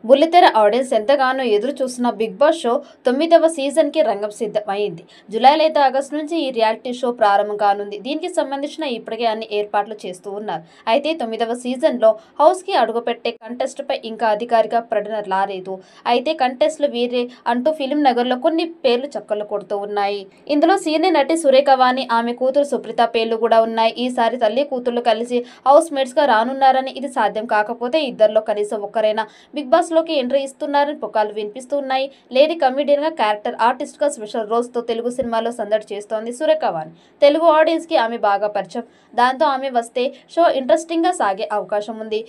బుల్లితెర ఆడియన్స్ ఎంతగానో ఎదురు చూస్తున్న బిగ్ బాస్ షో 9వ సీజన్ కి రంగం సిద్ధమైంది. జూలై లేదా ఆగస్టు నుంచి ఈ రియాలిటీ షో ప్రారంభం కానుంది. దీనికి సంబంధించిన ఇప్పటికే అన్ని ఏర్పాట్లు చేస్తూ ఉన్నారు. అయితే 9వ సీజన్ లో హౌస్ కి అడుగుపెట్టే కంటెస్ట్ పై ఇంకా అధికారిక ప్రకటన రాలేదు. అయితే కంటెస్ట్లు వీరే అంటూ ఫిలిం నగర్ లో కొన్ని పేర్లు చక్కర్లు కొడుతూ ఉన్నాయి. ఇందులో సీనియర్ నటి సురేఖ వాణి, ఆమె కూతురు సుప్రీత పేర్లు కూడా ఉన్నాయి. ఈసారి తల్లి కూతుర్లు కలిసి హౌస్ మేట్స్ గా రానున్నారని, ఇది సాధ్యం కాకపోతే ఇద్దరిలో కనీసం ఒక్కరైనా బిగ్ బాస్ లోకి ఎంట్రీ ఇస్తున్నారని పుకార్లు వినిపిస్తున్నాయి. లేడీ కమెడియన్ గా, క్యారెక్టర్ ఆర్టిస్ట్ గా స్పెషల్ రోల్స్ తో తెలుగు సినిమాలో సందడి చేస్తోంది సురేఖ వాణి. తెలుగు ఆడియన్స్ కి ఆమె బాగా పరిచయం. దాంతో ఆమె వస్తే షో ఇంట్రెస్టింగ్ గా సాగే అవకాశం ఉంది.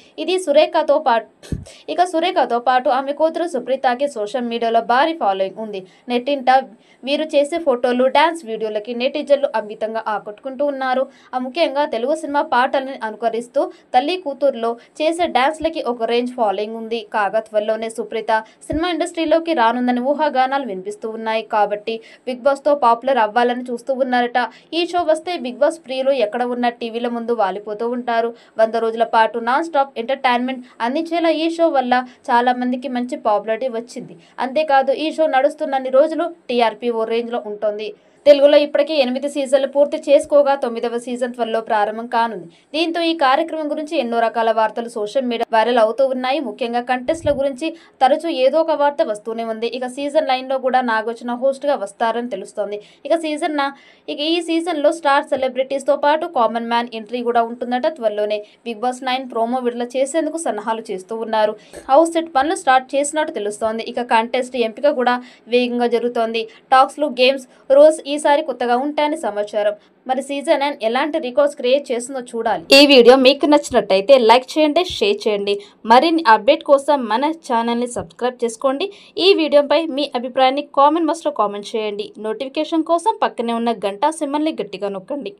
సురేఖతో పాటు ఆమె కూతురు సుప్రీతకి సోషల్ మీడియాలో భారీ ఫాలోయింగ్ ఉంది. నెట్టింట వీరు చేసే ఫోటోలు, డాన్స్ వీడియోలకి నెటిజన్లు అమితంగా ఆకట్టుకుంటూ ఉన్నారు. ముఖ్యంగా తెలుగు సినిమా పాటలని అనుకరిస్తూ తల్లి కూతురులో చేసే డాన్స్లకి ఒక రేంజ్ ఫాలోయింగ్ ఉంది. కాగా త్వరలోనే సుప్రీత సినిమా ఇండస్ట్రీలోకి రానుందని ఊహాగానాలు వినిపిస్తూ ఉన్నాయి. కాబట్టి బిగ్ బాస్ తో పాపులర్ అవ్వాలని చూస్తూ ఉన్నారట. ఈ షో వస్తే బిగ్ బాస్ ప్రియులు ఎక్కడ ఉన్న టీవీల ముందు వాలిపోతూ ఉంటారు. 100 రోజుల పాటు నాన్ స్టాప్ ఎంటర్టైన్మెంట్ అందించేలా ఈ షో వల్ల చాలా మందికి మంచి పాపులారిటీ వచ్చింది. అంతేకాదు ఈ షో నడుస్తున్నన్ని రోజులు టీఆర్పీ ఓ రేంజ్ లో ఉంటుంది. తెలుగులో ఇప్పటికే 8 సీజన్లు పూర్తి చేసుకోగా 9వ సీజన్ త్వరలో ప్రారంభం కానుంది. దీంతో ఈ కార్యక్రమం గురించి ఎన్నో రకాల వార్తలు సోషల్ మీడియా వైరల్ అవుతూ ఉన్నాయి. ముఖ్యంగా కంటెస్ట్ల గురించి తరచూ ఏదో ఒక వార్త వస్తూనే ఉంది. ఇక సీజన్ 9 లో కూడా నాగార్జున హోస్ట్ గా వస్తారని తెలుస్తోంది. ఈ సీజన్ లో స్టార్ సెలబ్రిటీస్ తో పాటు కామన్ మ్యాన్ ఎంట్రీ కూడా ఉంటుందట. త్వరలోనే బిగ్ బాస్ 9 ప్రోమో విడుదల చేసేందుకు సన్నాహాలు చేస్తూ ఉన్నారు. హౌస్ సెట్ పనులు స్టార్ట్ చేసినట్టు తెలుస్తోంది. ఇక కంటెస్ట్ ఎంపిక కూడా వేగంగా జరుగుతోంది. టాక్స్ లు, గేమ్స్, రూల్స్ ఈసారి కొత్తగా ఉంటాయని సమాచారం. మరి సీజన్ 9 ఎలాంటి రికార్డ్స్ క్రియేట్ చేస్తుందో చూడాలి. ఈ వీడియో మీకు నచ్చినట్టయితే లైక్ చేయండి, షేర్ చేయండి. మరిన్ని అప్డేట్ కోసం మన ఛానల్ని సబ్స్క్రైబ్ చేసుకోండి. ఈ వీడియోపై మీ అభిప్రాయాన్ని కామెంట్ బాక్స్లో కామెంట్ చేయండి. నోటిఫికేషన్ కోసం పక్కనే ఉన్న గంట సింబల్ని గట్టిగా నొక్కండి.